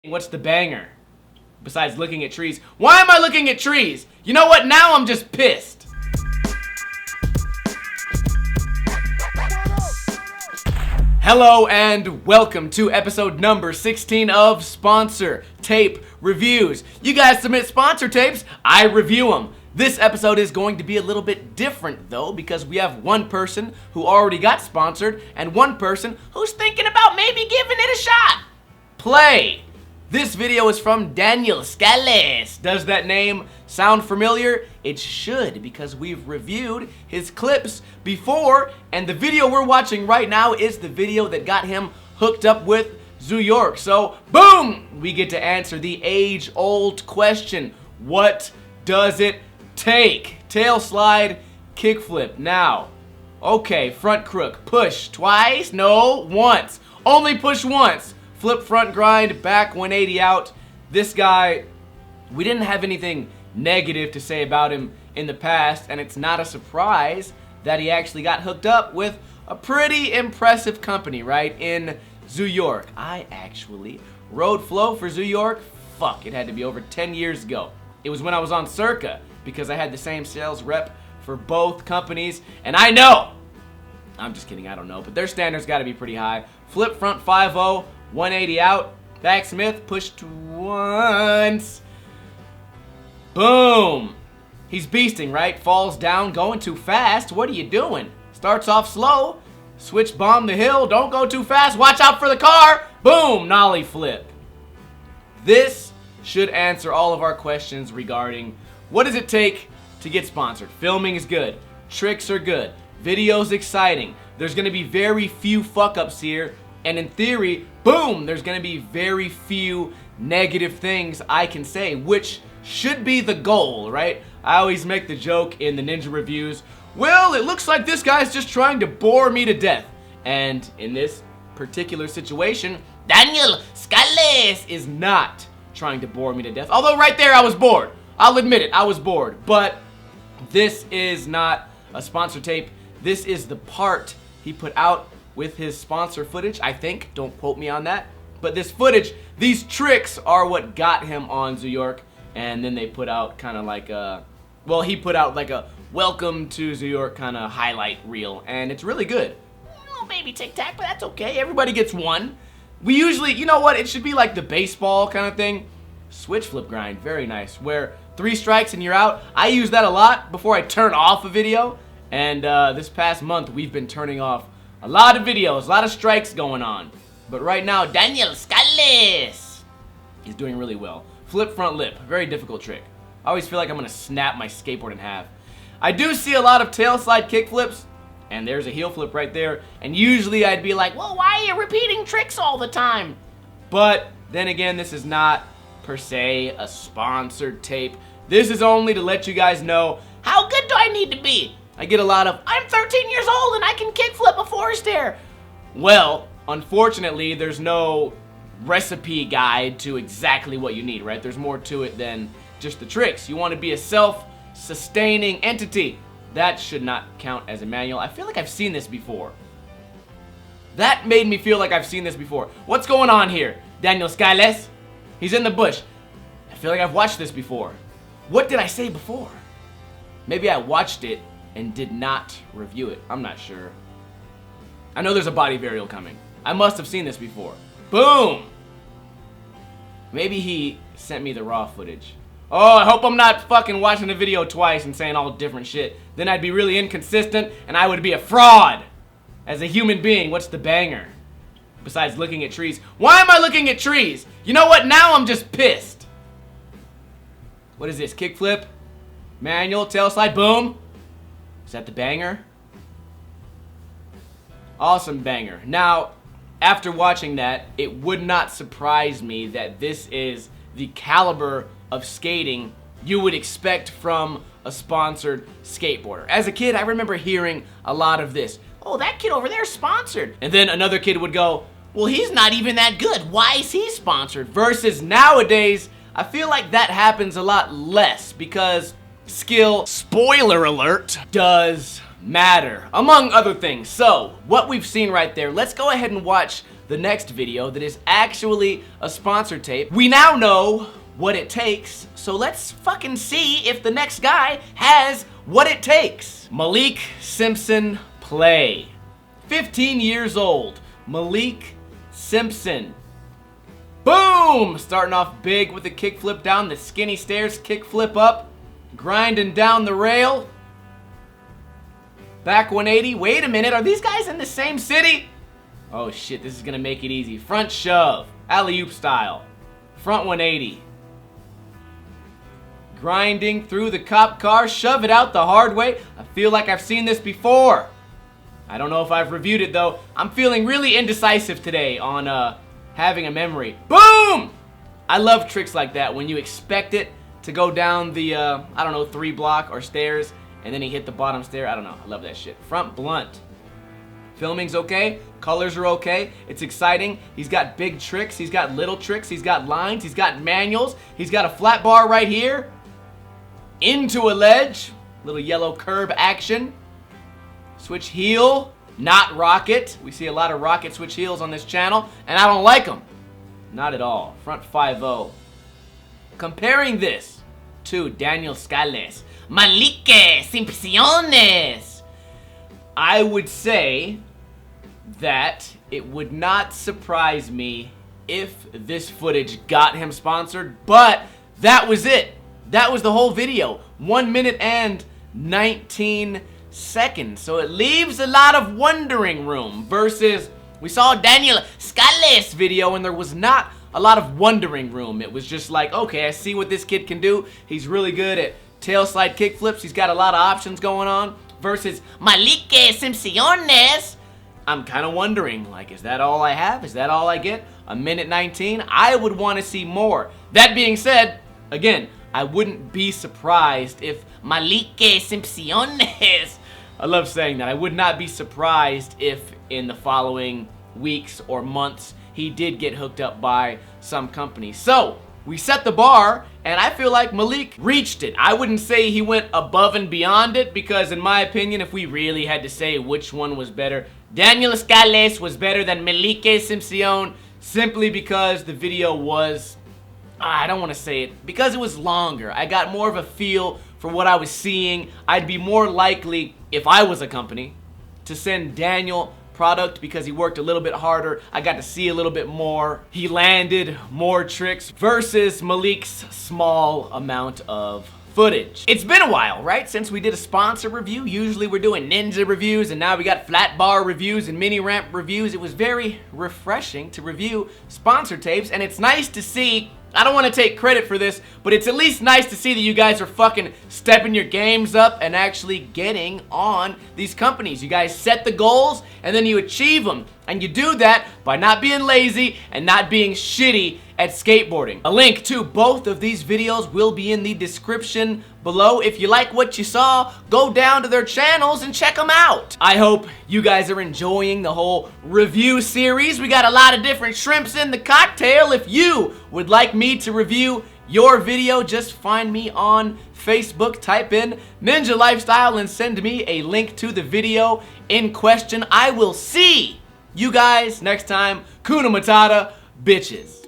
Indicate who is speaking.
Speaker 1: What's the banger? Besides looking at trees. Why am I looking at trees? You know what? Now I'm just pissed. Hello and welcome to episode number 16 of Sponsor Tape Reviews. You guys submit sponsor tapes, I review them. This episode is going to be a little bit different though, because we have one person who already got sponsored and one person who's thinking about maybe giving it a shot. Play! This video is from Daniel Scalles. Does that name sound familiar? It should, because we've reviewed his clips before, and the video we're watching right now is the video that got him hooked up with New York. So, boom! We get to answer the age-old question. What does it take? Tail slide, kickflip. Now, okay, front crook. Push twice? No, once. Only push once. Flip front grind, back 180 out. This guy, we didn't have anything negative to say about him in the past, and it's not a surprise that he actually got hooked up with a pretty impressive company, right, in New York. I actually rode flow for New York. Fuck, it had to be over 10 years ago. It was when I was on Circa, because I had the same sales rep for both companies, and I know, I'm just kidding, I don't know, but their standards got to be pretty high. Flip front 5-0, 180 out, backsmith, pushed once. Boom. He's beasting, right? Falls down, going too fast. What are you doing? Starts off slow. Switch bomb the hill. Don't go too fast. Watch out for the car. Boom. Nollie flip. This should answer all of our questions regarding what does it take to get sponsored. Filming is good. Tricks are good. Video's exciting. There's going to be very few fuck-ups here. And in theory, boom, there's going to be very few negative things I can say, which should be the goal, right? I always make the joke in the Ninja reviews, well, it looks like this guy's just trying to bore me to death. And in this particular situation, Daniel Scalles is not trying to bore me to death. Although right there I was bored. I'll admit it, I was bored. But this is not a sponsor tape. This is the part he put out with his sponsor footage, I think. Don't quote me on that. But this footage, these tricks are what got him on New York. And then they put out kind of like a, well, he put out like a welcome to New York kind of highlight reel. And it's really good. Oh, baby tic-tac, but that's okay. Everybody gets one. We usually, you know what, it should be like the baseball kind of thing. Switch flip grind, very nice. Where 3 strikes and you're out. I use that a lot before I turn off a video. And this past month, we've been turning off a lot of videos, a lot of strikes going on. But right now, Daniel Scalles is doing really well. Flip front lip, very difficult trick. I always feel like I'm gonna snap my skateboard in half. I do see a lot of tail slide kick flips, and there's a heel flip right there. And usually I'd be like, well, why are you repeating tricks all the time? But then again, this is not per se a sponsored tape. This is only to let you guys know, how good do I need to be? I get a lot of, I'm 13 years old and I can kickflip a forest air. Well, unfortunately, there's no recipe guide to exactly what you need, right? There's more to it than just the tricks. You want to be a self-sustaining entity. That should not count as a manual. I feel like I've seen this before. That made me feel like I've seen this before. What's going on here? Daniel Scalles? He's in the bush. I feel like I've watched this before. What did I say before? Maybe I watched it and did not review it. I'm not sure. I know there's a body varial coming. I must have seen this before. Boom! Maybe he sent me the raw footage. Oh, I hope I'm not fucking watching the video twice and saying all different shit. Then I'd be really inconsistent and I would be a fraud. As a human being, what's the banger? Besides looking at trees. Why am I looking at trees? You know what? Now I'm just pissed. What is this? Kickflip? Manual, tail slide, boom. Is that the banger? Awesome banger. Now, after watching that, it would not surprise me that this is the caliber of skating you would expect from a sponsored skateboarder. As a kid, I remember hearing a lot of this. Oh, that kid over there is sponsored. And then another kid would go, well, he's not even that good. Why is he sponsored? Versus nowadays, I feel like that happens a lot less because skill, spoiler alert, does matter, among other things. So, what we've seen right there, let's go ahead and watch the next video that is actually a sponsor tape. We now know what it takes, so let's fucking see if the next guy has what it takes. Malique Simpson play. 15 years old, Malique Simpson. Boom! Starting off big with the kickflip down the skinny stairs, kickflip up, grinding down the rail. Back 180. Wait a minute, are these guys in the same city? Oh shit, this is gonna make it easy. Front shove, alley-oop style. Front 180. Grinding through the cop car, shove it out the hard way. I feel like I've seen this before. I don't know if I've reviewed it though. I'm feeling really indecisive today on having a memory. Boom! I love tricks like that when you expect it to go down the, I don't know, 3 block or stairs, and then he hit the bottom stair. I don't know. I love that shit. Front blunt. Filming's okay. Colors are okay. It's exciting. He's got big tricks. He's got little tricks. He's got lines. He's got manuals. He's got a flat bar right here. Into a ledge. Little yellow curb action. Switch heel. Not rocket. We see a lot of rocket switch heels on this channel, and I don't like them. Not at all. Front 5-0. Comparing this to Daniel Scalles. Malique Simpson. I would say that it would not surprise me if this footage got him sponsored, but that was it. That was the whole video. 1 minute and 19 seconds. So it leaves a lot of wondering room versus we saw Daniel Scalles video and there was not a lot of wondering room. It was just like, okay, I see what this kid can do. He's really good at tail slide kickflips. He's got a lot of options going on. Versus Malique Simpson. I'm kind of wondering, like, is that all I have? Is that all I get? 1 minute 19? I would want to see more. That being said, again, I wouldn't be surprised if Malique Simpson. I love saying that. I would not be surprised if in the following weeks or months he did get hooked up by some company. So, we set the bar, and I feel like Malik reached it. I wouldn't say he went above and beyond it, because in my opinion, if we really had to say which one was better, Daniel Scalles was better than Malique Simpson, simply because the video was, I don't want to say it, because it was longer. I got more of a feel for what I was seeing. I'd be more likely, if I was a company, to send Daniel product because he worked a little bit harder. I got to see a little bit more. He landed more tricks versus Malik's small amount of footage. It's been a while, right, since we did a sponsor review. Usually we're doing ninja reviews, and now we got flat bar reviews and mini ramp reviews. It was very refreshing to review sponsor tapes, and it's nice to see. I don't want to take credit for this, but it's at least nice to see that you guys are fucking stepping your games up and actually getting on these companies. You guys set the goals and then you achieve them. And you do that by not being lazy and not being shitty at skateboarding. A link to both of these videos will be in the description below. If you like what you saw, go down to their channels and check them out. I hope you guys are enjoying the whole review series. We got a lot of different shrimps in the cocktail. If you would like me to review your video, just find me on Facebook, type in Ninja Lifestyle and send me a link to the video in question. I will see you guys next time. Kuna Matata, bitches.